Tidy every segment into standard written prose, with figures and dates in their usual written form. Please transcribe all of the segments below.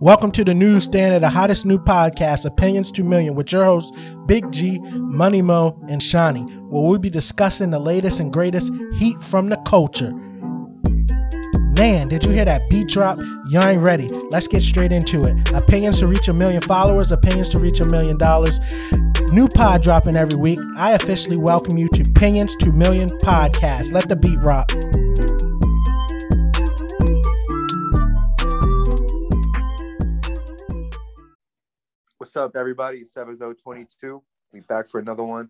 Welcome to the newsstand of the hottest new podcast, Opinions 2 Million, with your hosts, Big G, Money Mo, and Shawnee, where we'll be discussing the latest and greatest heat from the culture. Man, did you hear that beat drop? You ain't ready. Let's get straight into it. Opinions to reach 1 million followers, opinions to reach $1 million. New pod dropping every week. I officially welcome you to Opinions 2 Million podcast. Let the beat rock. What's up, everybody? It's Ep.22. We back for another one.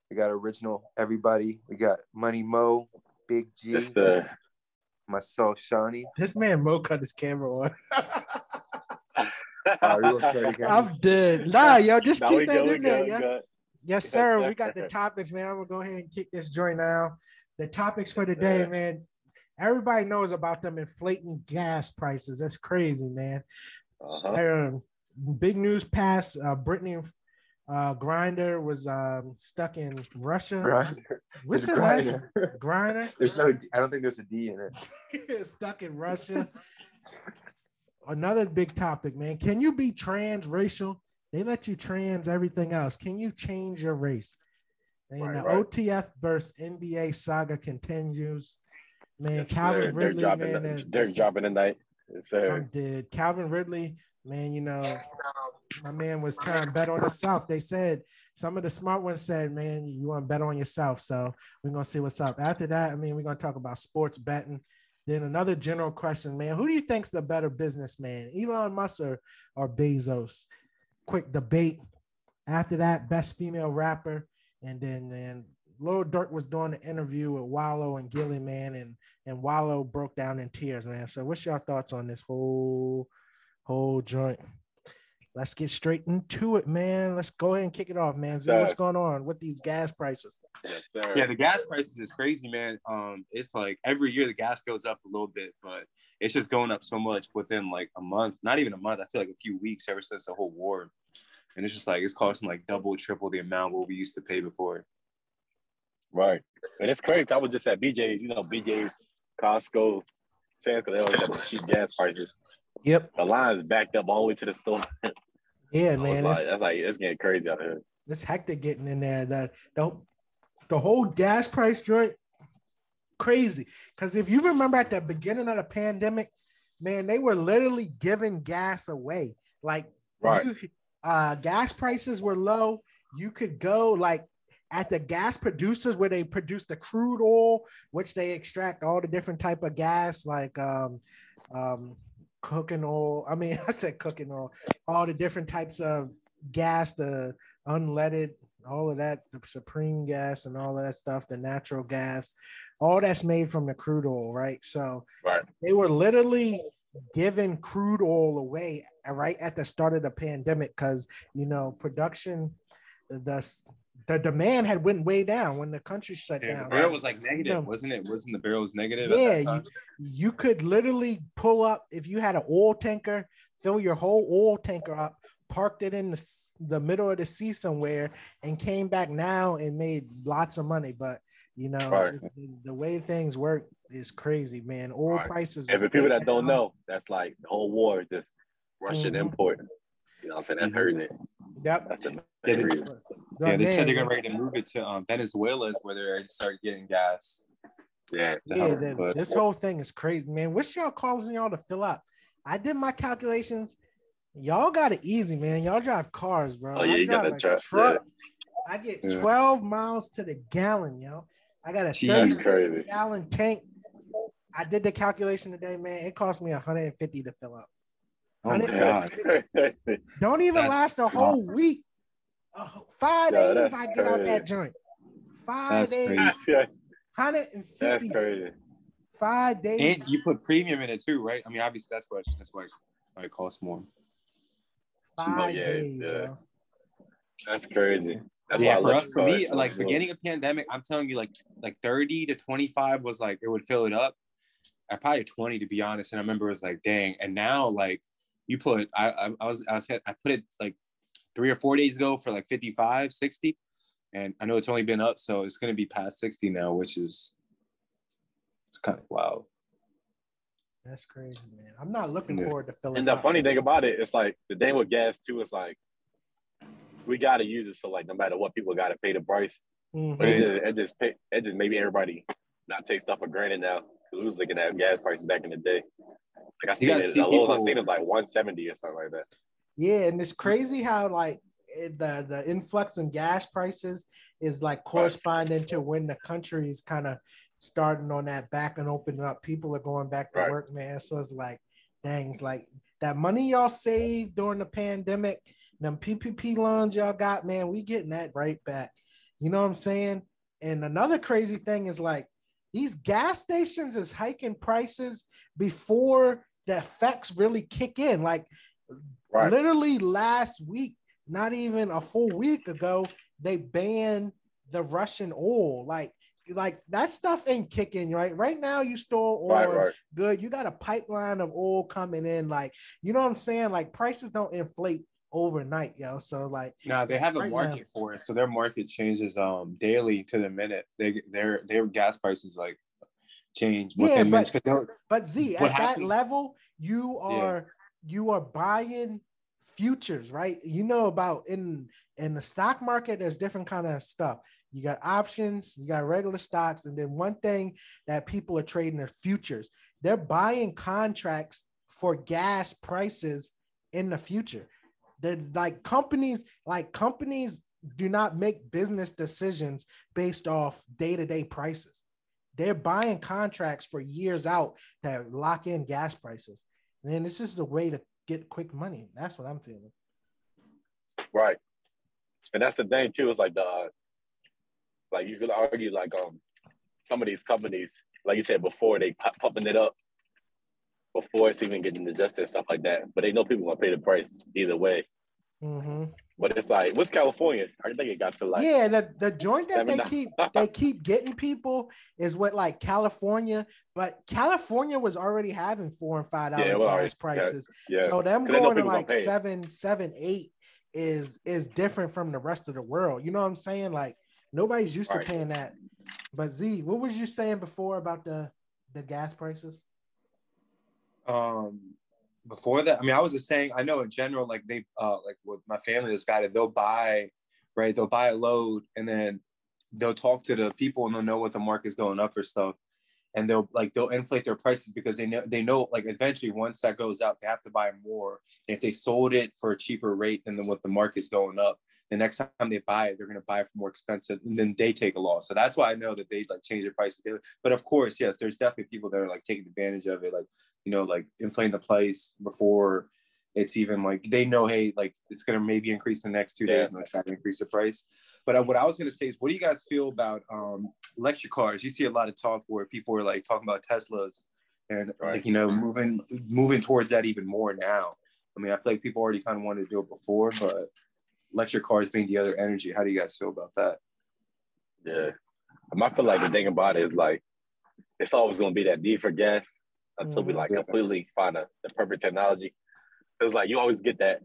We got original everybody. We got Money Mo, Big G, myself, Shawnee. This man Mo cut his camera on. I'm dead. Nah, yo, just keep that in there, yo. Good. Yes, sir. We got the topics, man. I'm gonna go ahead and kick this joint now. The topics for the day, man. Everybody knows about them inflating gas prices. That's crazy, man. Big news past Brittney Griner was stuck in Russia. What's it like? Griner? There's no. I don't think there's a D in it. Stuck in Russia. Another big topic, man. Can you be transracial? They let you trans everything else. Can you change your race? And the OTF versus NBA saga continues. Man, yes, Calvin Ridley, they're dropping tonight. Did Calvin Ridley, man, you know, my man was trying to bet on himself. They said, some of the smart ones said, man, you want to bet on yourself. So we're going to see what's up. After that, I mean, we're going to talk about sports betting. Then another general question, man, who do you think's the better businessman, Elon Musk or Bezos? Quick debate. After that, best female rapper. And then Lil Durk was doing the interview with Wallow and Gilly, man, and Wallow broke down in tears, man. So what's your thoughts on this whole joint? Let's get straight into it, man. Let's go ahead and kick it off, man. Z, what's going on with these gas prices? Yes, sir. Yeah, the gas prices is crazy, man. It's like every year the gas goes up a little bit, but it's just going up so much within like a month, not even a month. I feel like a few weeks ever since the whole war. And it's just like, it's costing like double, triple the amount what we used to pay before. Right. And it's crazy. I was just at BJ's, BJ's, Costco, because they always have the cheap gas prices. Yep. The line's backed up all the way to the store. Yeah, man. It's getting crazy out here. It's hectic getting in there. The whole gas price joint, crazy. Because if you remember at the beginning of the pandemic, man, they were literally giving gas away. Like, gas prices were low. You could go like at the gas producers where they produce the crude oil, which they extract all the different type of gas, like cooking oil. I mean, I said cooking oil, all the different types of gas, the unleaded, all of that, the supreme gas and all of that stuff, the natural gas, all that's made from the crude oil, right? So they were literally giving crude oil away right at the start of the pandemic because, production, the demand had went way down when the country shut down. The barrel was like negative, wasn't it? Wasn't the barrel was negative? Yeah, you could literally pull up if you had an oil tanker, fill your whole oil tanker up, parked it in the middle of the sea somewhere, and came back now and made lots of money. But the way things work is crazy, man. Oil prices. And for people that don't know, that's like the whole war, just Russian import. You know what I'm saying? That's hurting it. Yep. That's the main reason. They said they're ready to move it to Venezuela, where they're ready to start getting gas. This whole thing is crazy, man. What's y'all causing y'all to fill up? I did my calculations. Y'all got it easy, man. Y'all drive cars, bro. Oh, yeah, you got a truck. Yeah. I get 12 miles to the gallon, yo. I got a 36-gallon tank. I did the calculation today, man. It cost me $150 to fill up. Oh, God. Don't even last a whole week. 5 days, I get out that joint. 5 days. Crazy. 150. That's crazy. 5 days. And you put premium in it too, right? I mean, obviously that's why it costs more. 5 days, yo. That's crazy. That's for me, like beginning of pandemic, I'm telling you, like 30 to 25 was like it would fill it up. I probably 20 to be honest, and I remember it was like, dang. And now like you put, I put it like 3 or 4 days ago for like 55, 60, and I know it's only been up, so it's gonna be past 60 now, which is it's kind of wild. That's crazy, man. I'm not looking forward to filling And the up. funny thing about it, it's like the thing with gas too. It's like we gotta use it, so like no matter what, people gotta pay the price. Mm-hmm. But it just maybe everybody not take stuff for granted now. Because we was looking at gas prices back in the day. Like I seen it, the lowest I seen is like 170 or something like that. Yeah, and it's crazy how like the influx in gas prices is like corresponding to when the country is kind of starting on that back and opening up. People are going back to work, man. So it's like, dang, it's like that money y'all saved during the pandemic, them PPP loans y'all got, man, we getting that right back. You know what I'm saying? And another crazy thing is like these gas stations is hiking prices before the effects really kick in. Like literally last week, not even a full week ago, they banned the Russian oil. Like that stuff ain't kicking, right? Right now, you store oil, good. You got a pipeline of oil coming in. Like, you know what I'm saying? Like prices don't inflate overnight, yo. So like, now they have a market for it, so their market changes daily to the minute. Their gas prices like change within minutes. But Z, at that level, you are buying futures, right? You know about in the stock market, there's different kind of stuff. You got options, you got regular stocks, and then one thing that people are trading are futures. They're buying contracts for gas prices in the future. They're like companies do not make business decisions based off day-to-day prices. They're buying contracts for years out that lock in gas prices. And this is the way to get quick money. That's what I'm feeling. Right. And that's the thing too, is like like you could argue like some of these companies, like you said before, they pumping it up before it's even getting adjusted and stuff like that. But they know people gonna pay the price either way. Mm-hmm. But it's like, what's California? I think it got to like the joint that they keep getting people is what like California, but California was already having $4 and $5 gas prices. Yeah. So them going to like 7, 8 is different from the rest of the world. You know what I'm saying? Like nobody's used to paying that. But Z, what was you saying before about the gas prices? Before that, I mean, I was just saying, I know in general, like they like with my family, this guy that they'll buy a load and then they'll talk to the people and they'll know what the market's going up or stuff. And they'll inflate their prices because they know like eventually once that goes out, they have to buy more. And if they sold it for a cheaper rate than what the market's going up, the next time they buy it, they're going to buy it for more expensive, and then they take a loss. So that's why I know that they like change their prices daily. But of course, yes, there's definitely people that are like taking advantage of it, like, you know, like inflating the price before it's even like they know, hey, like it's going to maybe increase the next 2 days and they'll try to increase the price. But what I was going to say is, what do you guys feel about electric cars? You see a lot of talk where people are like talking about Teslas and like, you know, moving towards that even more now. I mean, I feel like people already kind of wanted to do it before, but electric cars being the other energy. How do you guys feel about that? Yeah. I feel like the thing about it is like, it's always going to be that need for gas until we like completely find the perfect technology. It's like, you always get that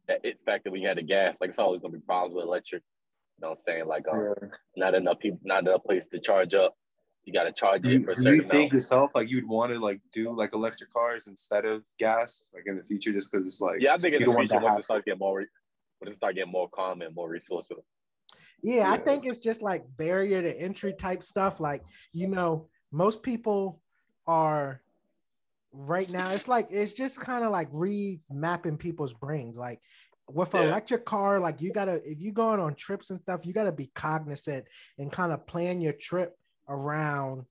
it factor when you had the gas. Like it's always going to be problems with electric. You know what I'm saying? Like not enough people, not enough place to charge up. You got to charge it for a certain amount. Do you think yourself like you'd want to like do like electric cars instead of gas, like in the future, just because it's like, I think in the future once it starts getting more calm and more resourceful. Yeah, I think it's just like barrier to entry type stuff. Like, you know, most people are right now. It's just kind of like remapping people's brains. Like with an electric car, like if you're going on trips and stuff, you gotta be cognizant and kind of plan your trip around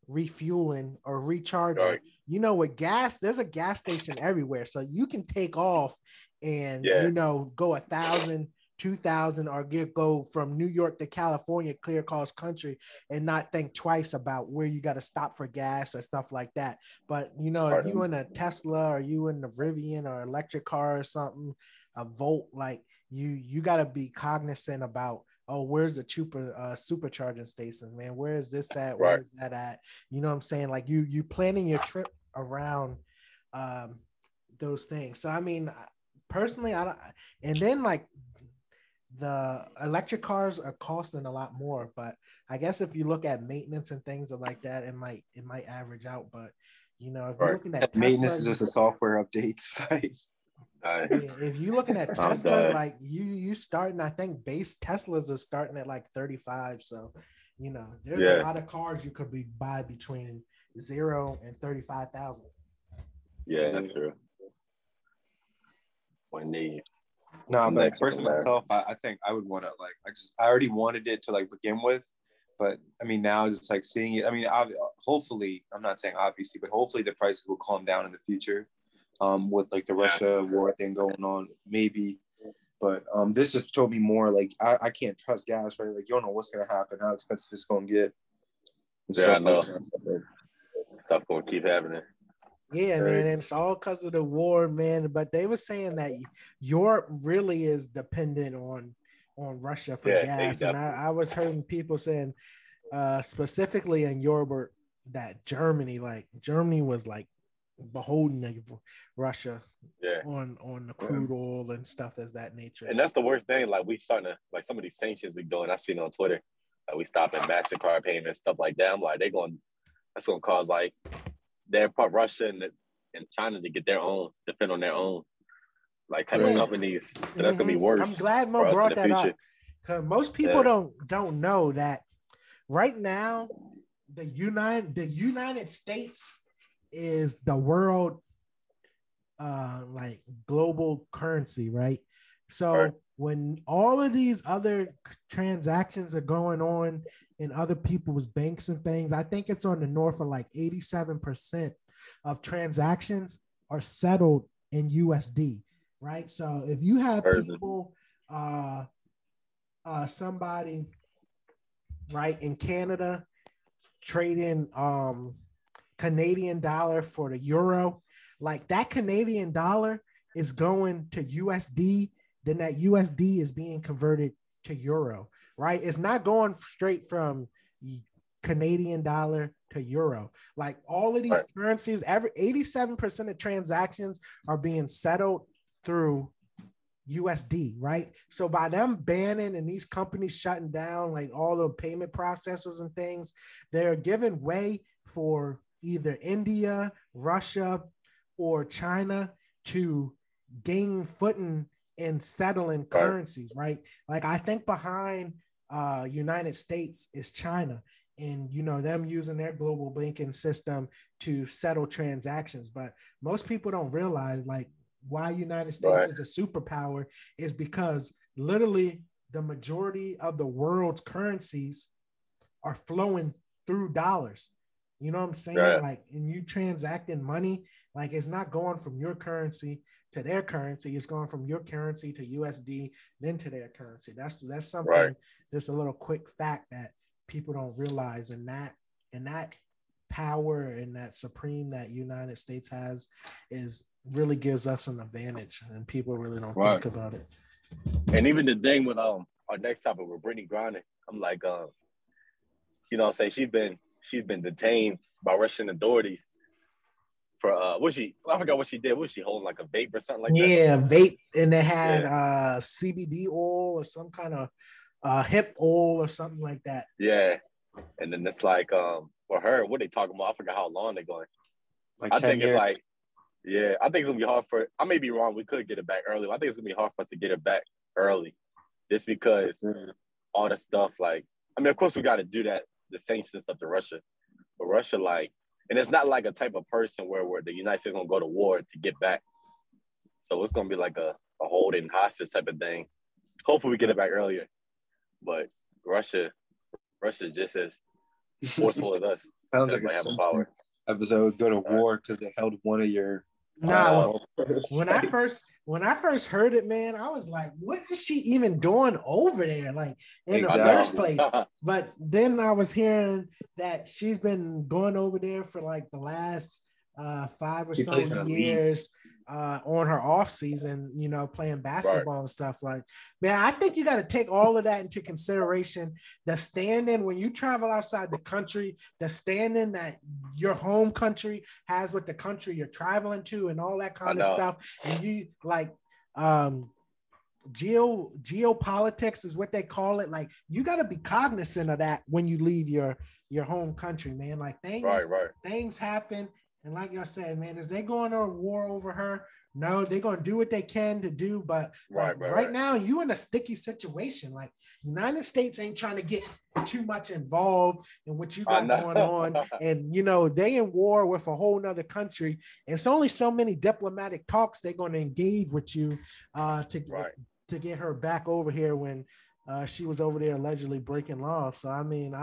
refueling or recharging. Right. You know, with gas, there's a gas station everywhere, so you can take off and you know, go 1,000, 2,000, or go from New York to California, clear across country, and not think twice about where you got to stop for gas or stuff like that. But you know, if you in a Tesla or you in the Rivian or electric car or something, a Volt, like you got to be cognizant about, oh, where's the cheaper supercharging station, man? Where is this at? Where is that at? You know what I'm saying? Like you planning your trip around those things. So I mean, personally, I don't. And then like the electric cars are costing a lot more, but I guess if you look at maintenance and things like that, it might average out. But You know, if you're looking at maintenance Tesla, is just a software update. if you're looking at Teslas, like you starting, I think base Teslas are starting at like 35. So, you know, there's a lot of cars you could buy between 0 and 35,000. Yeah, that's true. No, but personally myself, I think I would want to like, I already wanted it to like begin with, but I mean now it's like seeing it. I mean, hopefully, I'm not saying obviously, but hopefully the prices will calm down in the future, with like the Russia war thing going on, maybe. But this just told me more like I can't trust gas, right? Like you don't know what's gonna happen, how expensive it's gonna get. Yeah, I know. Stuff gonna keep happening. Yeah, man, and it's all because of the war, man. But they were saying that Europe really is dependent on Russia for gas, and I was hearing people saying, specifically in Europe, that Germany was like beholden to Russia on the crude oil and stuff as that nature. And that's the worst thing. Like we starting to like some of these sanctions we doing. I seen it on Twitter. Like we stopping MasterCard payments, stuff like that. I'm like, that's gonna cause like their part Russia and China to get their own, depend on their own like type of companies. So that's gonna be worse. I'm glad Mo brought that up because most people don't know that right now the United States is the world like global currency, right? So when all of these other transactions are going on in other people's banks and things, I think it's on the north of like 87% of transactions are settled in USD, right? So if you have people, somebody right in Canada trading Canadian dollar for the euro, like that Canadian dollar is going to USD, then that USD is being converted to euro, right? It's not going straight from Canadian dollar to euro. Like all of these currencies, 87% of transactions are being settled through USD, right? So by them banning and these companies shutting down like all the payment processors and things, they're giving way for either India, Russia, or China to gain footing in settling currencies, right? Like I think behind United States is China, and you know them using their global banking system to settle transactions. But most people don't realize like why United States is a superpower is because literally the majority of the world's currencies are flowing through dollars. You know what I'm saying? Like, and you transacting money, like it's not going from your currency to their currency. It's going from your currency to USD, then to their currency. That's something, just a little quick fact that people don't realize. And that power and that supreme that United States has is really gives us an advantage, and people really don't think about it. And even the thing with our next topic with Brittney Griner, I'm like, you know what I'm saying, she's been detained by Russian authorities for I forgot what she did. Was she holding like a vape or something like that? Yeah, vape, and they had CBD oil or some kind of hemp oil or something like that. Yeah. And then it's like for her, what they talking about? I forgot how long they're going. Like I 10 think years. It's like, I think it's gonna be hard for. I may be wrong. We could get it back early. But I think it's gonna be hard for us to get it back early, just because all the stuff. Like, I mean, of course we got to do that, the sanctions stuff to Russia, but Russia, like, and it's not like a type of person where the United States gonna go to war to get back. So it's gonna be like a holding hostage type of thing. Hopefully we get it back earlier, but Russia just as forceful as us. Sounds like a power episode. Go to war because they held one of your. When I first heard it, man, I was like, what is she even doing over there? Like in the first place. But then I was hearing that she's been going over there for like the last 5 or so years on her off season, you know, playing basketball and stuff. Like, man, I think you got to take all of that into consideration. The standing when you travel outside the country, the standing that your home country has with the country you're traveling to, and all that kind of stuff. And you like geopolitics is what they call it. Like, you got to be cognizant of that when you leave your home country, man. Like things happen And like y'all said, man, is they going to war over her? No, they're gonna do what they can to do, but right now you in a sticky situation. Like United States ain't trying to get too much involved in what you got going on, and you know they in war with a whole nother country. And it's only so many diplomatic talks they're going to engage with you to get her back over here when she was over there allegedly breaking laws. So I mean,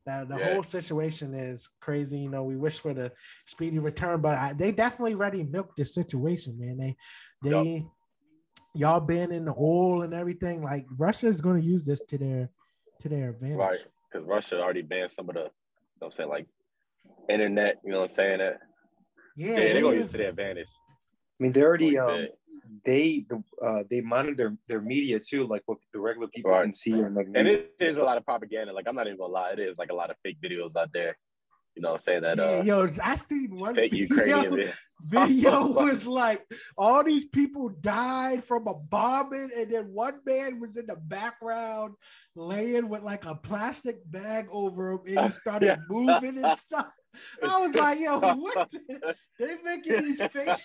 the whole situation is crazy. You know, we wish for the speedy return, but they definitely ready milk this situation, man. Y'all been in the oil and everything. Like Russia is going to use this to their advantage, right? Because Russia already banned some of the, you know what I'm saying, like internet. You know what I'm saying? That they're going to use it to their advantage. I mean, they already they monitor their media too, like what the regular people can see, and like. And it is a lot of propaganda. Like I'm not even gonna lie, it is like a lot of fake videos out there. You know, saying that. I seen one fake Ukrainian video was like all these people died from a bombing, and then one man was in the background laying with like a plastic bag over him, and he started moving and stuff. I was like, yo, what? They making these fake.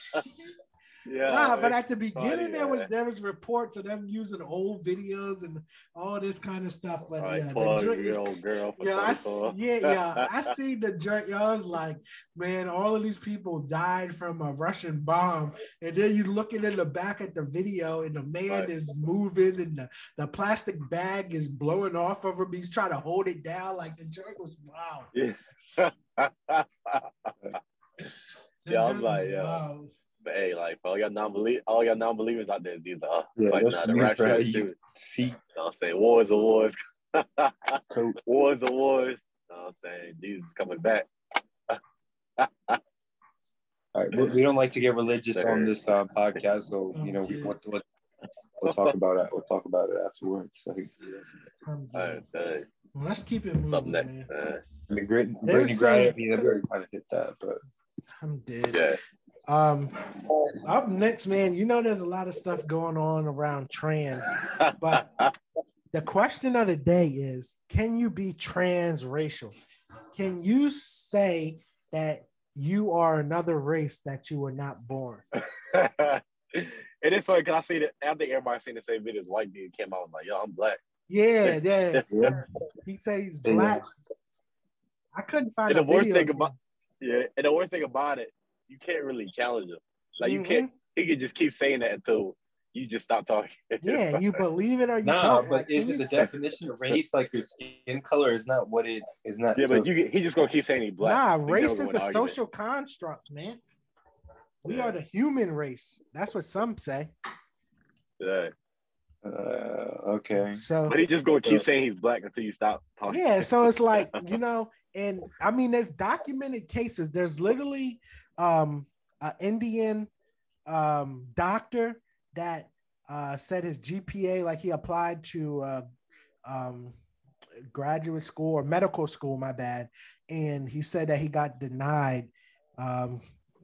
But at the beginning there was reports of them using old videos and all this kind of stuff. But the girl. I see the joint. I was like, man, all of these people died from a Russian bomb, and then you looking in the back at the video, and the man is moving, and the plastic bag is blowing off of him. He's trying to hold it down. Like the joint was wow. I'm like, wow. But hey, like all y'all non-believers out there, these are fighting out the rational shit. See, you know what I'm saying? Wars are wars. Wars are wars. You know what I'm saying? Jesus is coming back. All right, we don't like to get religious on this podcast, so you know we'll talk about it. We'll talk about it afterwards. Let's keep it moving, man. Brittney Griner, I already kind of hit that, but I'm dead. Yeah. Up next, man, you know there's a lot of stuff going on around trans, but the question of the day is, can you be transracial? Can you say that you are another race that you were not born? It is funny because I see that. I think everybody's seen the same video. This white dude came out and like, yo, I'm black. Yeah. He said he's black. I couldn't find and the worst thing about it, you can't really challenge him. Like you can't. He can just keep saying that until you just stop talking. Yeah, you believe it or you don't. But is it the definition of race? Like your skin color is not what it is not. Yeah, but he just gonna keep saying he's black. Nah, race is a social construct, man. We are the human race. That's what some say. Yeah. Okay. So, but he just gonna keep saying he's black until you stop talking. Yeah, so it's like, you know, and I mean, there's documented cases. There's literally an Indian doctor that said his GPA, like he applied to graduate school or medical school, my bad, and he said that he got denied.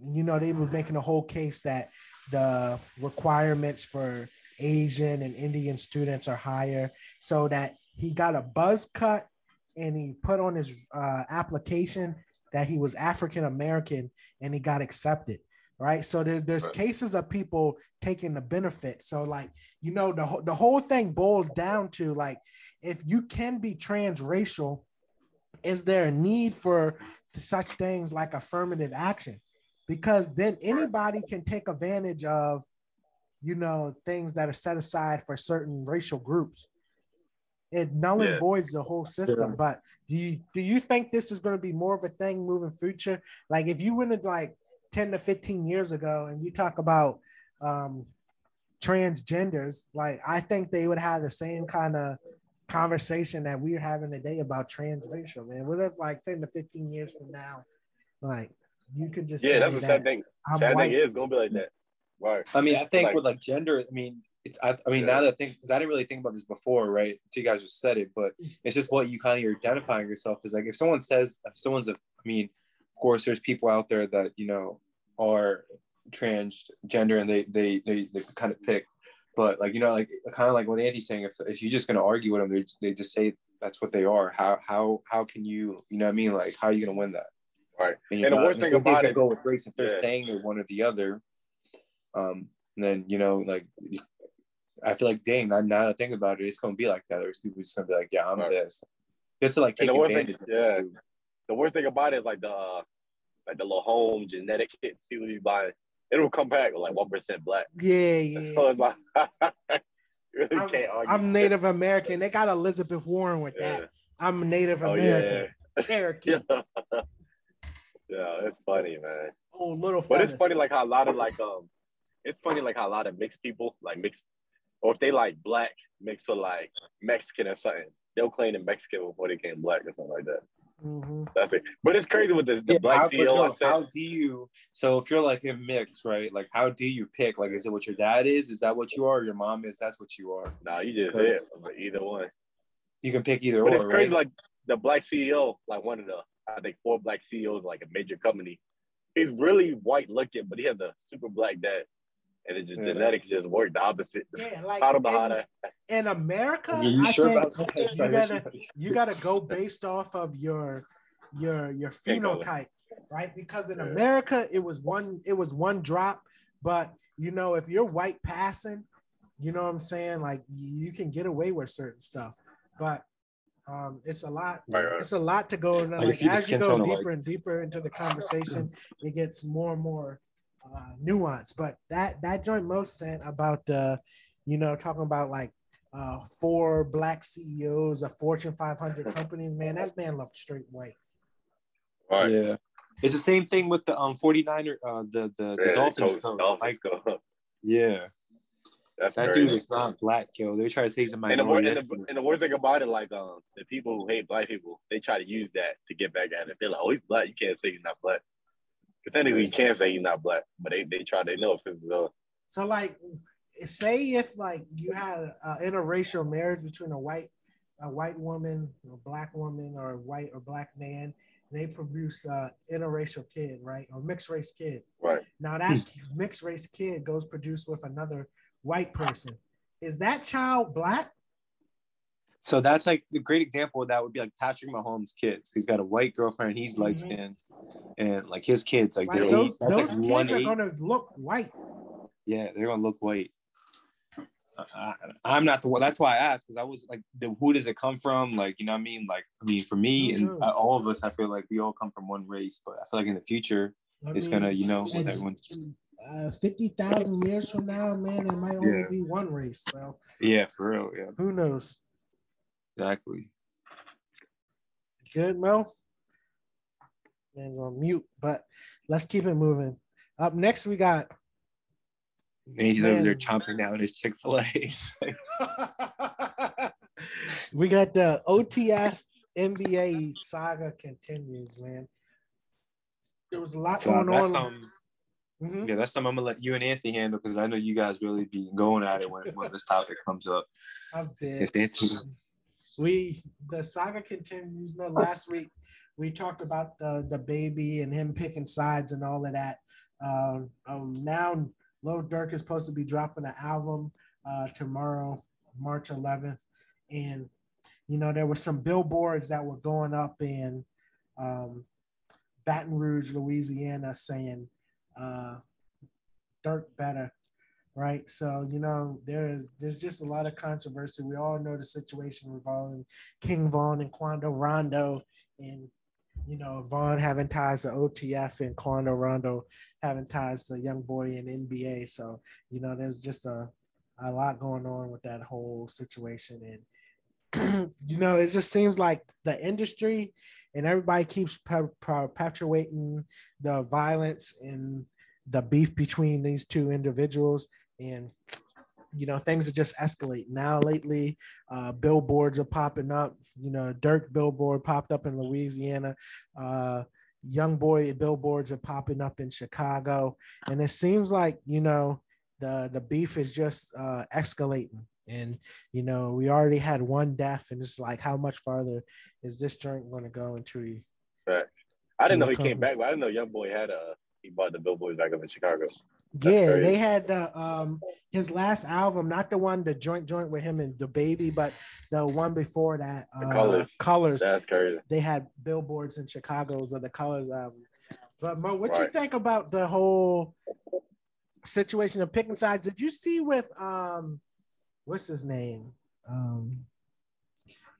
You know, they were making a whole case that the requirements for Asian and Indian students are higher, so that he got a buzz cut and he put on his application that he was African American and he got accepted, right? So there's cases of people taking the benefit. So like, you know, the whole thing boils down to like, if you can be transracial, is there a need for such things like affirmative action? Because then anybody can take advantage of, you know, things that are set aside for certain racial groups. It null and voids the whole system. But do you think this is going to be more of a thing moving future? Like if you went to like 10 to 15 years ago and you talk about transgenders, like I think they would have the same kind of conversation that we're having today about transracial, man. What if like 10 to 15 years from now, like you could just say that's the sad thing. Sad thing is gonna be like that. Right. I mean, I think with like gender, I mean, now that I think, because I didn't really think about this before, right? So you guys just said it, but it's just what you kind of, you're identifying yourself as. Like if someone's I mean, of course, there's people out there that, you know, are transgender and they kind of pick, but like, you know, like kind of like what Anthony's saying, if you're just going to argue with them, they just say that's what they are. How can you, you know what I mean? Like, how are you going to win that? Right. And the worst thing about it, go with race if they're saying they're one or the other. And then like I feel like, dang, now that I think about it, it's gonna be like that. There's people just gonna be like, yeah, I'm this. Just to like take advantage. The worst thing about it is like the little home genetic kits people be buying. It'll come back with like 1% black. Yeah. So it's like, I'm Native American. They got Elizabeth Warren with that. I'm Native American. Cherokee. Yeah, it's funny, man. Oh, little. But it's funny like how a lot of mixed people like mix, or if they like black mixed with like Mexican or something, they'll claim they're Mexican before they came black or something like that. Mm-hmm. That's it. But it's crazy with this the black CEO. How do you? So if you're like a mix, right? Like, how do you pick? Like, is it what your dad is? Is that what you are? Or your mom is? That's what you are. No, you just it. Either one. You can pick either. But it's crazy, right? Like the black CEO, like one of the I think 4 black CEOs, like a major company. He's really white looking, but he has a super black dad. And it just genetics just work the opposite. Yeah, like I don't know how that. In America, I think you gotta go based off of your phenotype, right? Because in America, it was one drop, but if you're white passing, you know what I'm saying? Like you can get away with certain stuff, but it's a lot. Right. It's a lot to go. Like as you go deeper and deeper into the conversation, it gets more and more nuance. But that joint most said about talking about like 4 black CEOs of Fortune 500 companies. Man, that man looked straight white. Right. Yeah, it's the same thing with the 49er, the Dolphins coach. Yeah. That crazy. Dude is not black, yo. They try to say he's a minority. And the worst thing about it, like the people who hate black people, they try to use that to get back at it. They're like, "Oh, he's black. You can't say he's not black." Because technically, you can't say he's not black, but they try. They know if it's So, like, say if like you had an interracial marriage between a white woman, a black woman, or a white or black man, and they produce an interracial kid, right, or mixed race kid. Right. Now that mixed race kid goes produced with another white person. Is that child black? So that's like the great example of that would be like Patrick Mahomes' kids. He's got a white girlfriend. He's light skinned, and like his kids, like those kids are gonna look white. Yeah, they're gonna look white. I'm not the one. That's why I asked, because I was like, who does it come from? Like, you know what I mean? Like, I mean, for me and all of us, I feel like we all come from one race. But I feel like in the future, it's gonna, everyone. 50,000 years from now, man, it might only be one race. So yeah, for real. Yeah. Who knows? Exactly. Good, Mo. Man's on mute, but let's keep it moving. Up next, we got. And he's over there chomping down his Chick-fil-A. We got the OTF NBA saga continues, man. There was a lot going on. Yeah, that's something I'm gonna let you and Anthony handle, because I know you guys really be going at it when this topic comes up. I'm dead. The saga continues. Last week we talked about the baby and him picking sides and all of that. Now Lil Durk is supposed to be dropping an album tomorrow, March 11th, and there were some billboards that were going up in Baton Rouge, Louisiana, saying Durk better, right? So there's just a lot of controversy. We all know the situation involving King Von and Quando Rondo, and Von having ties to OTF and Quando Rondo having ties to Young Boy and NBA. So there's just a lot going on with that whole situation, and it just seems like the industry and everybody keeps perpetuating the violence and the beef between these two individuals, and things are just escalating. Now lately, billboards are popping up. Durk billboard popped up in Louisiana. Young Boy billboards are popping up in Chicago, and it seems like the beef is just escalating. And we already had one death, and it's like, how much farther is this joint going to go into? Right. I didn't know he came back, but I didn't know Young Boy he bought the billboards back up in Chicago. Yeah, they had his last album, not the joint with him and the baby, but the one before that, Colors. Colors. That's crazy. They had billboards in Chicago's of the Colors album. But Mo, what you think about the whole situation of picking sides? Did you see with what's his name?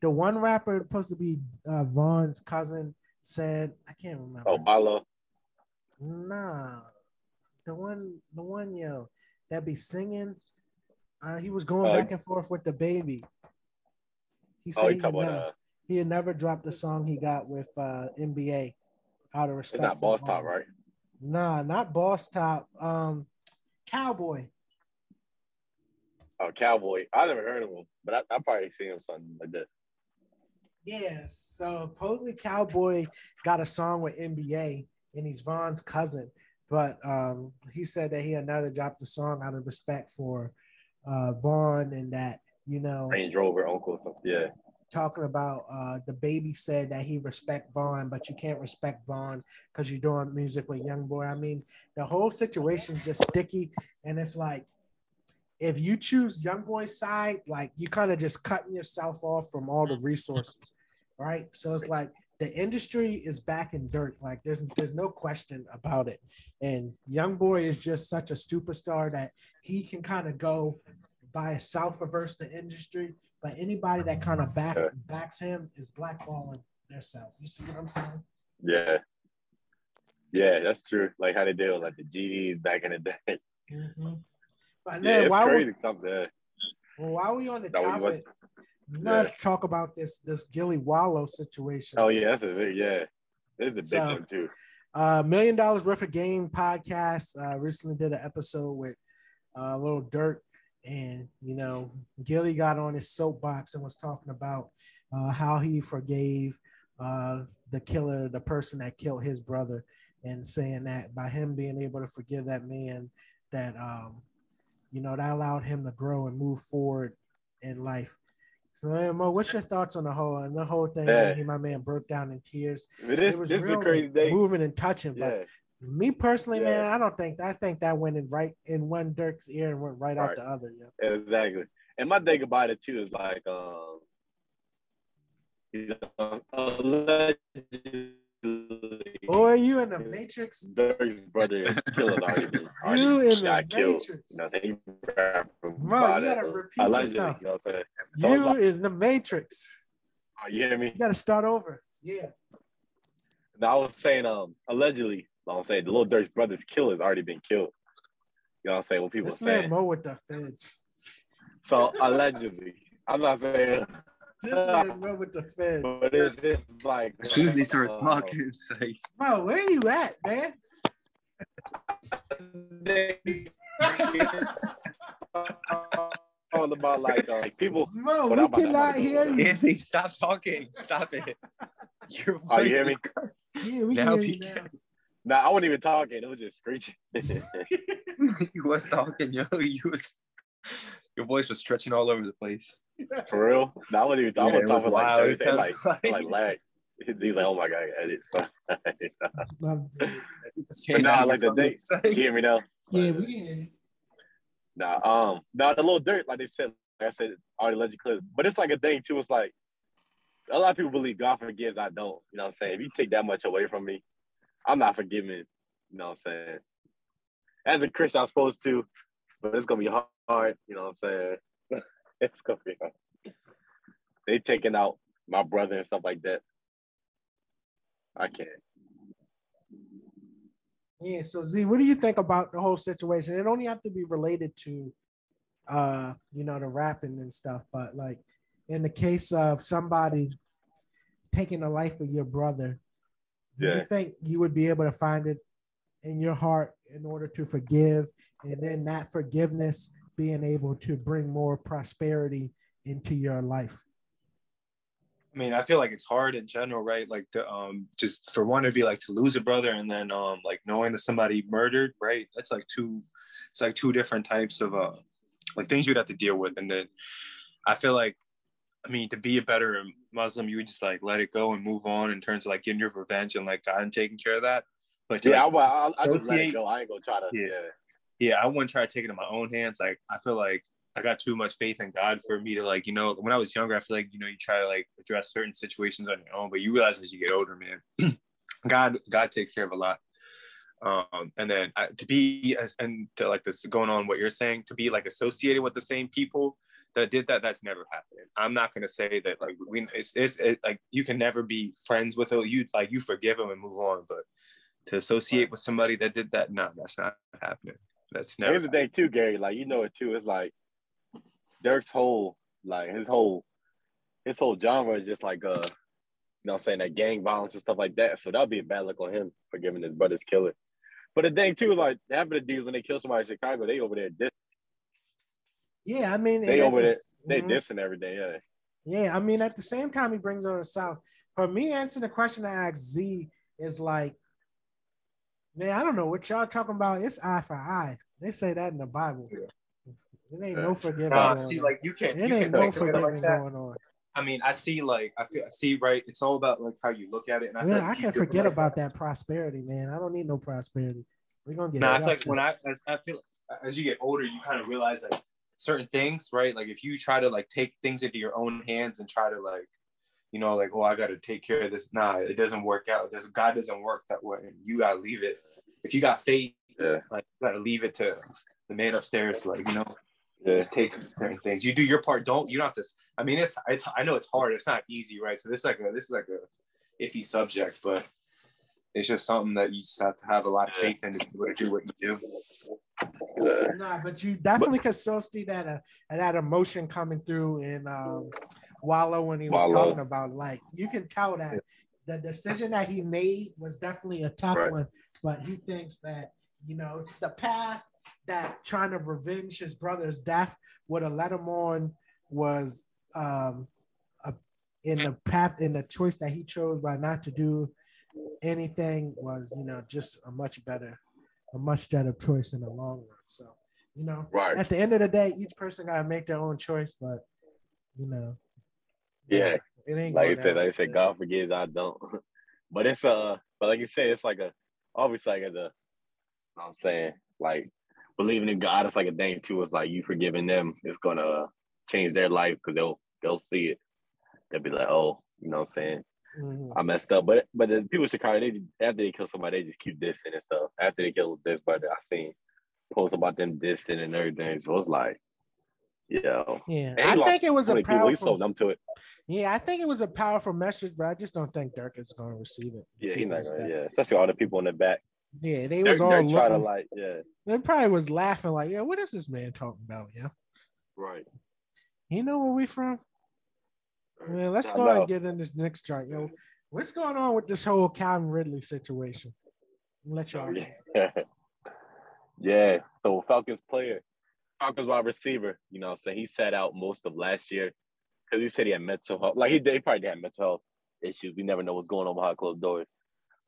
The one rapper supposed to be Vaughn's cousin said, I can't remember. Oh, Milo. Nah, the one yo that be singing. He was going back and forth with the baby. He said he had never dropped the song he got with NBA. How to Respect. It's not Boss Top, right? Nah, not Boss Top. Cowboy. Oh, Cowboy. I never heard of him, but I probably seen him something like that. Yeah, so supposedly Cowboy got a song with NBA, and he's Vaughn's cousin. But he said that he had never dropped the song out of respect for Vaughn, and that, you know, Range Rover uncle or something. Yeah. Talking about the baby said that he respect Vaughn, but you can't respect Vaughn because you're doing music with Youngboy. I mean, the whole situation's just sticky, and it's like, if you choose Youngboy's side, like, you kind of just cutting yourself off from all the resources, right? So it's like the industry is back in dirt. Like, there's no question about it. And Youngboy is just such a superstar that he can kind of go by himself reverse the industry. But anybody that kind of backs him is blackballing themselves. You see what I'm saying? Yeah. Yeah, that's true. Like how they did with like the GDs back in the day. Mm-hmm. But yeah, it's crazy to come there. Well, while we on the topic, let's talk about this Gilly Wallow situation. Oh yeah, that's a big This is a big one too. $1 Million Worth of Game podcast recently did an episode with Lil Durk, and you know, Gilly got on his soapbox and was talking about how he forgave the killer, the person that killed his brother, and saying that by him being able to forgive that man, that you know, that allowed him to grow and move forward in life. So, Mo, what's your thoughts on the whole thing? Yeah. My man broke down in tears. It was this real is a crazy day. Moving and touching. But me personally, man, I think that went in one Dirk's ear and went right out the other. Yeah. Exactly. And my thing about it too is like, you know, allegedly, or you in the Matrix? Dirk's brother killed already. You in the killed. Matrix? You know what I'm saying? Bro, you gotta repeat yourself. You know what I'm saying? You like, in the Matrix. Oh, you hear me? You gotta start over. Yeah. Now I was saying, allegedly, you know what I'm saying, the Lil Durk's brother's killer has already been killed. You know what I'm saying? What people this saying. Man Mo with the feds. So allegedly, I'm not saying. This man Mo with the feds. But it's just like, as soon as he starts talking, it's like, bro, where you at, man? All about like people. Bro, we cannot hear you. Anthony, stop talking. Stop it. Your voice you hear me? Yeah, we can hear you now. Nah, I wasn't even talking. It was just screeching. You was talking, yo. Your voice was stretching all over the place. For real? No, I wasn't even talking. It was wild. Like lag. He's like, oh my god, edit. So, but nah, like the thing. You hear me now? Yeah, we hear you. Nah, the Lil Durk, like they said, like I said, already alleged clip. But it's like a thing too. It's like a lot of people believe God forgives. I don't. You know what I'm saying? If you take that much away from me, I'm not forgiving. You know what I'm saying? As a Christian, I'm supposed to, but it's gonna be hard. You know what I'm saying? It's gonna be hard. They taking out my brother and stuff like that. I can't. Yeah, so Z, what do you think about the whole situation? It only have to be related to you know, the rapping and stuff, but like in the case of somebody taking the life of your brother, do you think you would be able to find it in your heart in order to forgive, and then that forgiveness being able to bring more prosperity into your life? I mean, I feel like it's hard in general, right? Like to just for one to be like to lose a brother, and then like knowing that somebody murdered, right? That's like two different types of like things you'd have to deal with. And then I feel like, I mean, to be a better Muslim, you would just like let it go and move on in terms of like getting your revenge and like God taking care of that. But to, I just let it go. I ain't gonna try to. I wouldn't try to take it in my own hands. Like I feel like I got too much faith in God for me to like, you know, when I was younger, I feel like, you know, you try to like address certain situations on your own, but you realize as you get older, man, God takes care of a lot. And then to be and to like this going on what you're saying, to be like associated with the same people that did that, that's never happening. I'm not gonna say that like it's like you can never be friends with you, like you forgive them and move on, but to associate with somebody that did that, no, that's not happening. That's never. Here's the thing too, Gary. Like, you know it too. It's like Dirk's whole like his whole genre is just like you know what I'm saying, that gang violence and stuff like that. So that'll be a bad look on him for giving his brother's killer. But the thing too, like half of the dudes when they kill somebody in Chicago, they over there dissing. Yeah, I mean, they over there, they dissing every day. Yeah. Yeah, I mean, at the same time, he brings on the South. For me, answering the question I asked Z is like, man, I don't know what y'all talking about. It's eye for eye. They say that in the Bible. It ain't no forgiving. See, like you can't. It ain't no forgiving going on. I mean, I see right. It's all about like how you look at it. And I can forget about that prosperity, man. I don't need no prosperity. We're gonna get justice. It's like when I feel as you get older, you kind of realize like certain things, right? Like if you try to like take things into your own hands and try to like, you know, like, oh, I got to take care of this. Nah, it doesn't work out. God doesn't work that way. You gotta leave it. If you got faith, like you gotta leave it to the man upstairs. Like, you know, just take certain things. You do your part. You don't have to. I mean, it's. I know it's hard. It's not easy, right? So this is like a iffy subject, but it's just something that you just have to have a lot of faith in to be able to do what you do. Nah, but you definitely could still see that emotion coming through in Wallow when he was talking about, like, you can tell that the decision that he made was definitely a tough one, but he thinks that, you know, the path that trying to revenge his brother's death would have led him on was in the choice that he chose by not to do anything was, you know, just a much better choice in the long run. So, you know, at the end of the day, each person got to make their own choice, but, you know. Yeah. It ain't like I said, God forgives, I don't. But it's but like you said, it's like obviously like you know what I'm saying, like believing in God, it's like a thing too. It's like you forgiving them, it's gonna change their life because they'll see it. They'll be like, oh, you know what I'm saying? I messed up. But the people in Chicago, after they kill somebody, they just keep dissing and stuff. After they kill this brother, I seen posts about them dissing and everything. So it's like, yeah. I think it was a powerful. He's so numb to it. Yeah, I think it was a powerful message, but I just don't think Dirk is going to receive it. Yeah, he's not going to. Yeah, especially all the people in the back. Yeah, they was all looking. Try to like, yeah. They probably was laughing like, yeah, what is this man talking about? Yeah. Right. You know where we from? Man, let's go and get in this next chart. Yo, what's going on with this whole Calvin Ridley situation? I'll let y'all know. Yeah. So Falcons wide receiver, you know what I'm saying? He sat out most of last year because he said he had mental health. Like, he probably had mental health issues. We never know what's going on behind closed doors.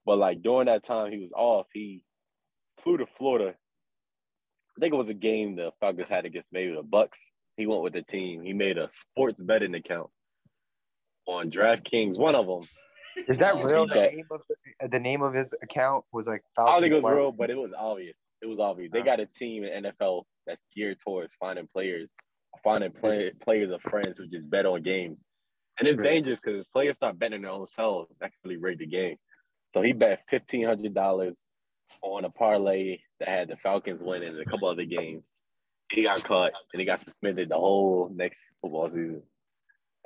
But, like, during that time he was off, he flew to Florida. I think it was a game the Falcons had against maybe the Bucks. He went with the team. He made a sports betting account on DraftKings, one of them. Is that real? The name of his account was like Falcons. I don't think it was real, but it was obvious. It was obvious. They got a team in NFL that's geared towards finding players of friends who just bet on games. And it's dangerous because players start betting on their own selves. That can really rig the game. So he bet $1,500 on a parlay that had the Falcons winning and a couple other games. He got caught and he got suspended the whole next football season.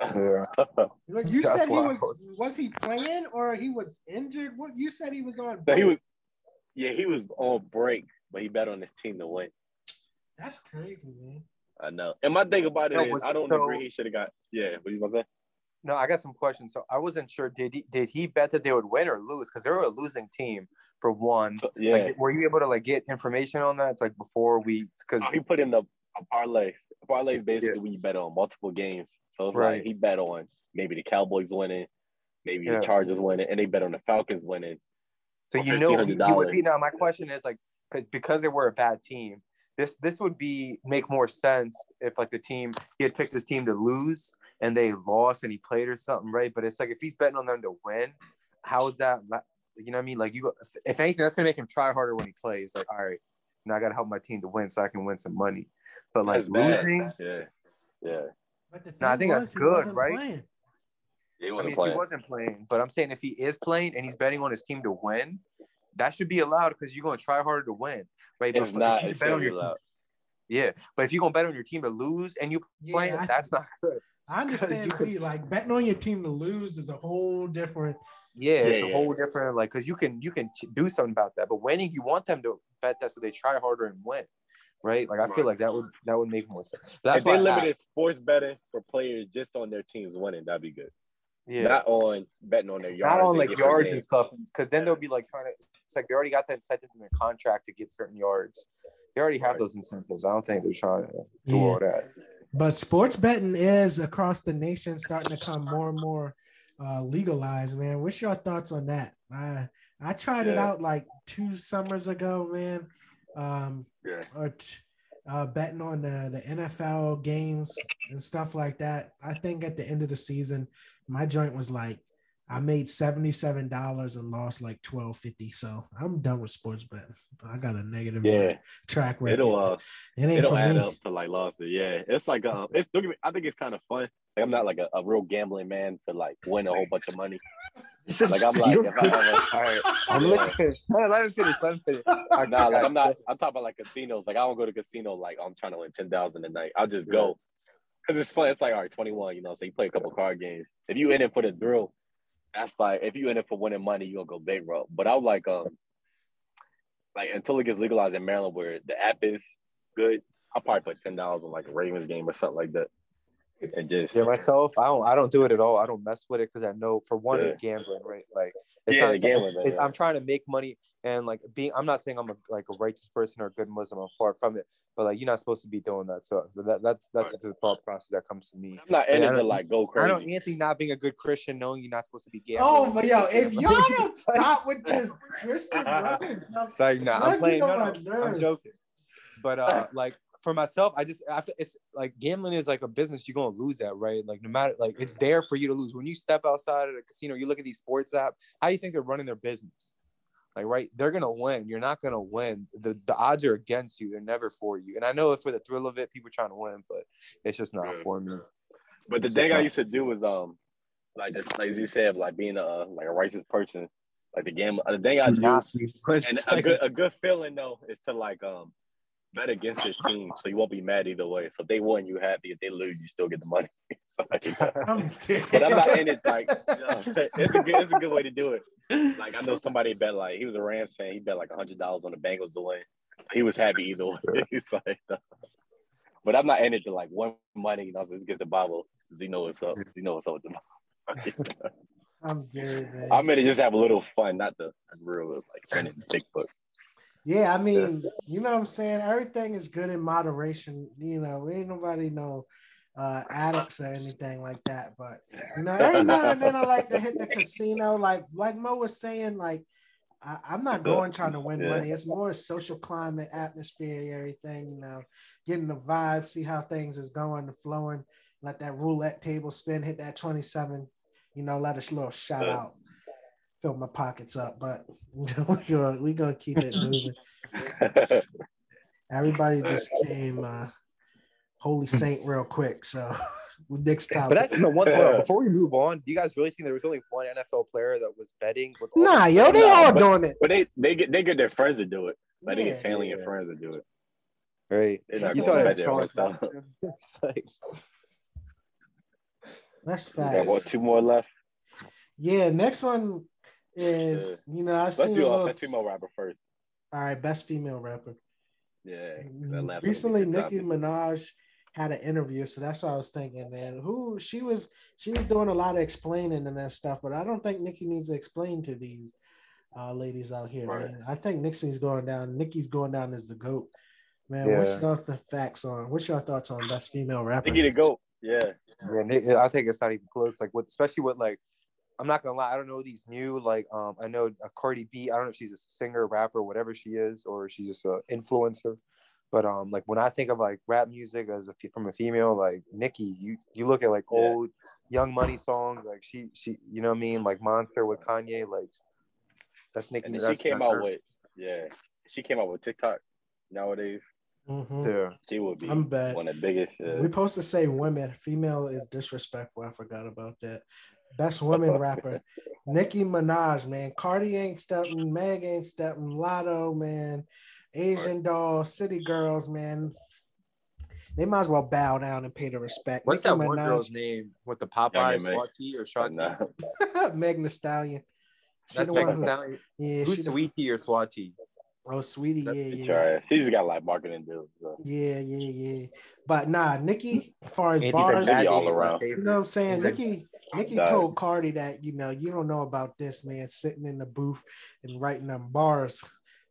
You said was he playing or he was injured? What you said he was on break? He was on break, but he bet on his team to win. That's crazy, man. I know. And my thing about it is I don't agree he should have got what you gonna say? No, I got some questions. So I wasn't sure. Did he bet that they would win or lose? Because they were a losing team for one. So, like, were you able to like get information on that like before we? Because he put in a parlay. A parlay is basically when you bet on multiple games. So it's like he bet on maybe the Cowboys winning, maybe the Chargers winning, and they bet on the Falcons winning. So you know, now my question is like because they were a bad team. This would make more sense if like he had picked his team to lose and they lost and he played or something, right? But it's like if he's betting on them to win, how is that? You know what I mean? Like if anything, that's gonna make him try harder when he plays. Like, all right, now I gotta help my team to win so I can win some money. But like losing, But I think that's good, right? Playing. He wasn't playing, but I'm saying if he is playing and he's betting on his team to win, that should be allowed because you're gonna try harder to win, right? It's but not. if you It's bet on your allowed. yeah, but if you're gonna bet on your team to lose and you play, that's not good. I understand. See, like betting on your team to lose is a whole different. Yeah, it's a whole different like because you can do something about that. But winning, you want them to bet that so they try harder and win, right? Like I feel like that would make more sense. That's if they limited sports betting for players just on their teams winning, that'd be good. Yeah, not on betting on their yards. Not on like yards and stuff, because then they'll be like trying to. It's like they already got the incentive in their contract to get certain yards. They already have those incentives. I don't think they're trying to do all that. But sports betting is across the nation starting to come more and more legalized, man. What's your thoughts on that? I tried it out like 2 summers ago, man. Betting on the NFL games and stuff like that. I think at the end of the season, my joint was like I made $77 and lost like $12.50. So I'm done with sports betting. I got a negative track record. It'll add up to like losses. Yeah, it's like it's. I think it's kind of fun. Like I'm not like a real gambling man to like win a whole bunch of money. Like I'm like, if I ever, all right, I'm looking. Let him finish. Nah, like I'm not. I'm talking about like casinos. Like I don't go to casino like I'm trying to win $10,000 a night. I'll just go because it's fun. It's like all right, 21. You know, so you play a couple card games. If you in it for the thrill, that's like if you in it for winning money, you gonna go bankrupt. But I would like until it gets legalized in Maryland, where the app is good, I'll probably put $10 on like a Ravens game or something like that. And just myself, I don't do it at all. I don't mess with it because I know for one it's gambling, right? Like it's not gambling. I'm trying to make money and like I'm not saying I'm a righteous person or a good Muslim. I'm far from it, but like you're not supposed to be doing that. So that's the thought process that comes to me. I'm not in it to like go crazy. I know Anthony not being a good Christian, knowing you're not supposed to be gambling. Oh, but yo, if y'all don't stop with this Christian, it's like I'm playing. I'm joking. But like. For myself, it's like gambling is like a business. You're gonna lose that, right? Like no matter, like it's there for you to lose. When you step outside of the casino, you look at these sports apps. How do you think they're running their business? Like, right? They're gonna win. You're not gonna win. The odds are against you. They're never for you. And I know for the thrill of it, people are trying to win, but it's just not for me. But the thing I used to do was like as you said, like being a righteous person, like the game. The thing I do, and a good feeling though is to like bet against your team, so you won't be mad either way. So if they win, you happy. If they lose, you still get the money. But I'm not in it like it's a good way to do it. Like I know somebody bet like he was a Rams fan. He bet like $100 on the Bengals to win. He was happy either way. He's like, but I'm not in it to like win money. You know, so just get the Bible. Does he know what's up? Does he know what's up with the Bible? I'm dead, man. I'm in it just have a little fun, not the real like big book. Yeah, I mean, you know what I'm saying? Everything is good in moderation. You know, ain't nobody addicts or anything like that. But, you know, every now and then I like to hit the casino. Like Mo was saying, like, I'm not going trying to win money. It's more social climate, atmosphere, everything, you know, getting the vibe, see how things is going, flowing, let that roulette table spin, hit that 27, you know, let us little shout out. Fill my pockets up, but we're gonna keep it moving. Everybody just came Holy Saint real quick, so next topic. But that's one thing. Before we move on, do you guys really think there was only one NFL player that was betting? With nah, yo, they all doing it. But they get their friends to do it. Like they get family and friends to do it. Right. You thought that's fast. Got 2 more left? Yeah, next one is, you know, let's do best female rapper first. All right, best female rapper. Yeah. Recently, Nicki Minaj had an interview, so that's what I was thinking, man. She was doing a lot of explaining and that stuff, but I don't think Nicki needs to explain to these ladies out here, man. I think Nicki's going down as the GOAT. Man, what's your thoughts on best female rapper? Nicki the GOAT. Yeah. I think it's not even close. Like especially with like, I'm not gonna lie, I don't know these new like I know a Cardi B. I don't know if she's a singer, rapper, whatever she is, or she's just an influencer. But like when I think of like rap music from a female, like Nicki, you look at like old Young Money songs, like she you know what I mean, like Monster with Kanye, like that's Nicki. And she came out with TikTok nowadays. Mm-hmm. Yeah, she would be one of the biggest. We're supposed to say women. Female is disrespectful. I forgot about that. Best woman rapper. Nicki Minaj, man. Cardi ain't stepping. Meg ain't stepping. Lotto, man. Asian Doll, City Girls, man. They might as well bow down and pay the respect. What's Nicki that Minaj. one girl's name with the Popeye, Swati or Shawty? Meg Thee Stallion. That's Meg Thee Stallion. Yeah, who's Sweetie or Swati? Oh, Sweetie, yeah. She just got like marketing deals. So. Yeah. But nah, Nicki, as far as Andy bars, all around. you know what I'm saying? Nicki told Cardi that, you know, you don't know about this, man, sitting in the booth and writing them bars.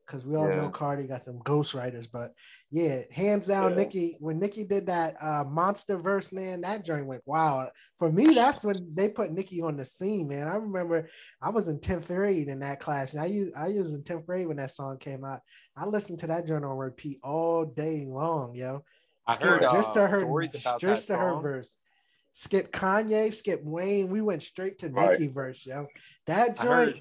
Because we all know Cardi got them ghostwriters. But yeah, hands down, Nicki, when Nicki did that monster verse, man, that joint went wild. For me, that's when they put Nicki on the scene, man. I remember I was in 10th grade in that class. And I was in 10th grade when that song came out. I listened to that joint on repeat all day long, yo. I heard just to her song. verse. Skip Kanye, skip Wayne. We went straight to Nicki verse, yo. That joint.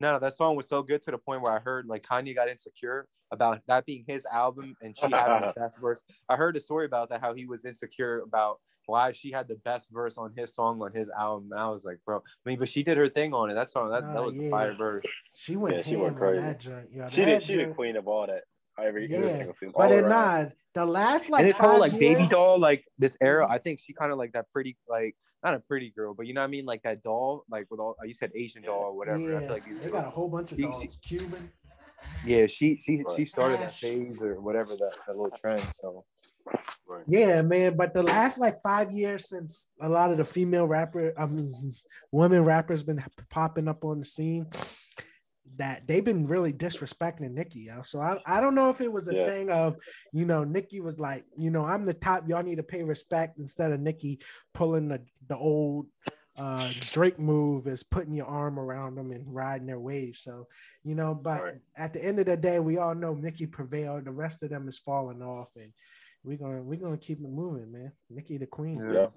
No, that song was so good to the point where I heard like Kanye got insecure about that being his album and she having the best verse. I heard a story about that, how he was insecure about why she had the best verse on his song on his album. And I was like, bro, I mean, but she did her thing on it. That song, that was a fire verse. She went ham on that joint. Yo, she the queen of all that. Every single thing. But then the last like and this 5 whole like years, baby doll, like this era, I think she kind of like that pretty, like not a pretty girl, but you know what I mean, like that doll, like with all you said Asian doll or whatever. Yeah, I feel like they got a whole bunch of dolls. Cuban. Yeah, she started that phase or whatever that little trend. So yeah, man. But the last like 5 years since a lot of the women rappers been popping up on the scene, that they've been really disrespecting Nicki, yo. So I don't know if it was a thing of, you know, Nicki was like, you know, I'm the top, y'all need to pay respect, instead of Nicki pulling the old Drake move is putting your arm around them and riding their wave. So, you know, but at the end of the day, we all know Nicki prevailed. The rest of them is falling off, and we're gonna keep it moving, man. Nicki the queen. Yeah.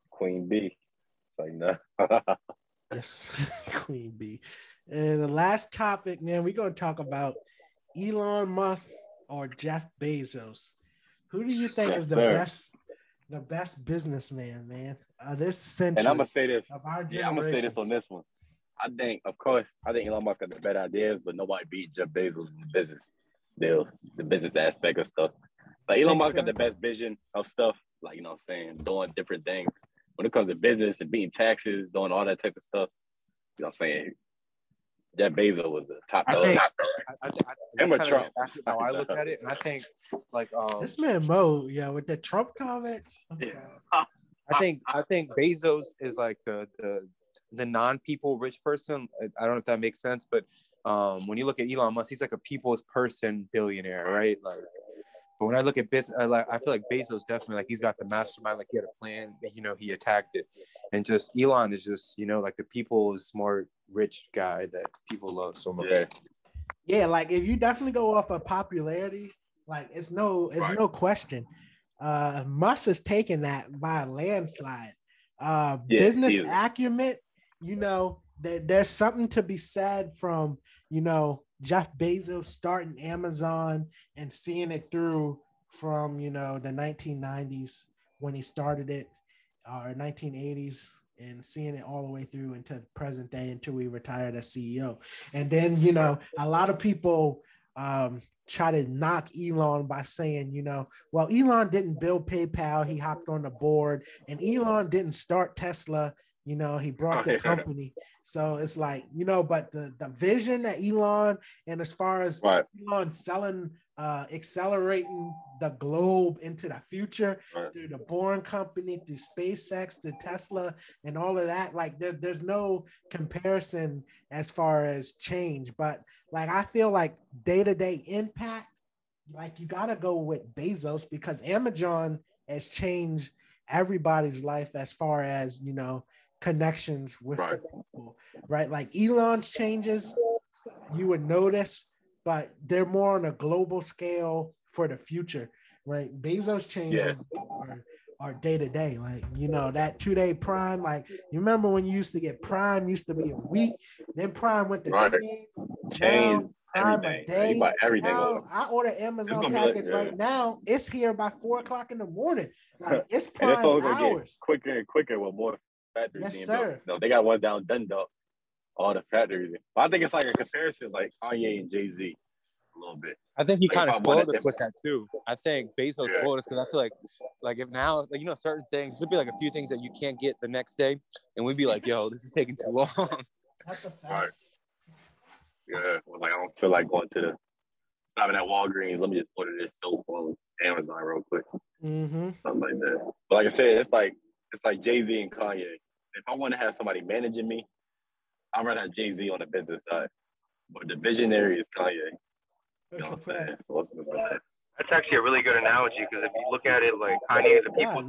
Queen B. Like no. Yes, Queen B. And the last topic, man, we're going to talk about Elon Musk or Jeff Bezos. Who do you think is the best businessman, man, this century? And I'm going to say this. Of our generation. Yeah, I'm going to say this on this one. I think Elon Musk got the better ideas, but nobody beat Jeff Bezos in the business deal, the business aspect of stuff. Like Elon Musk got the best vision of stuff, like, you know what I'm saying, doing different things. When it comes to business and beating taxes, doing all that type of stuff, you know what I'm saying? Jeff Bezos was a top dog. That's how I look at it. And I think like this man Mo, with the Trump comments. Yeah. I think Bezos is like the non-people rich person. I don't know if that makes sense, but when you look at Elon Musk, he's like a people's person billionaire, right? Like, but when I look at business, I feel like Bezos definitely, like, he's got the mastermind, like he had a plan, you know, he attacked it. And just Elon is just, you know, like the people's smart, rich guy that people love so much. Yeah, like if you definitely go off of popularity, like it's no question. Musk is taking that by a landslide. Business acumen, you know, there's something to be said from, you know, Jeff Bezos starting Amazon and seeing it through from, you know, the 1990s when he started it, or 1980s, and seeing it all the way through into present day until he retired as CEO. And then, you know, a lot of people try to knock Elon by saying, you know, well, Elon didn't build PayPal, he hopped on the board, and Elon didn't start Tesla. You know, he brought the company. So it's like, you know, but the vision that Elon, and as far as Elon selling, accelerating the globe into the future through the Boring Company, through SpaceX, to Tesla, and all of that, like there's no comparison as far as change. But like, I feel like day-to-day impact, like you got to go with Bezos, because Amazon has changed everybody's life as far as, you know, connections with the people, right? Like Elon's changes, you would notice, but they're more on a global scale for the future, right? Bezos changes are are day to day. Like, you know, that 2-day Prime, like, you remember when you used to get Prime, used to be a week, then Prime went to 2 days. Chains, Prime everything. a day. You buy everything. Now, I order Amazon package right now. It's here by 4:00 in the morning. Like, it's Prime and it's only gonna hours. get quicker and quicker with more factories. Yes, being sir. built. No, they got ones down Dundalk, all the factories. But I think it's like a comparison, it's like Kanye and Jay-Z a little bit. I think he kind of spoiled us with that too. I think Bezos spoiled us because I feel like if now, like, you know, certain things, there'd be like a few things that you can't get the next day, and we'd be like, yo, this is taking too long. That's a fact. Right. Yeah, well, like I don't feel like going to the stopping at Walgreens. Let me just order this soap on Amazon real quick. Mm-hmm. Something like that. But like I said, it's like Jay-Z and Kanye. If I want to have somebody managing me, I'd rather have Jay-Z on the business side. But the visionary is Kanye. You know what I'm saying? So what's the that? That's actually a really good analogy because if you look at it, like Kanye is a people.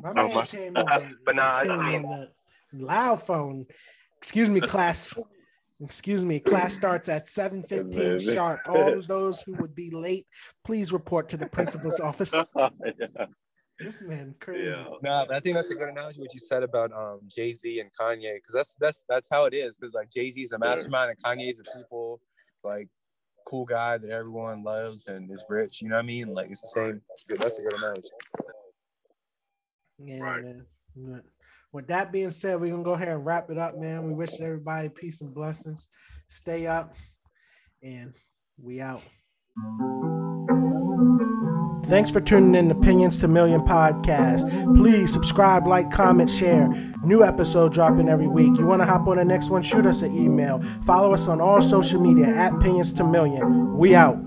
My man came on, but nah, came on the loud phone. Excuse me, class. Excuse me, class starts at 7:15 sharp. All of those who would be late, please report to the principal's office. This man crazy. Yeah. No, but I think that's a good analogy what you said about Jay-Z and Kanye, because that's how it is. Because like Jay-Z is a mastermind and Kanye is a people like cool guy that everyone loves and is rich. You know what I mean? Like it's the same. That's a good analogy. Yeah, right. Man. With that being said, we're gonna go ahead and wrap it up, man. We wish everybody peace and blessings. Stay up, and we out. Thanks for tuning in to Opinions to Million podcast. Please subscribe, like, comment, share. New episode dropping every week. You want to hop on the next one? Shoot us an email. Follow us on all social media at Opinions to Million. We out.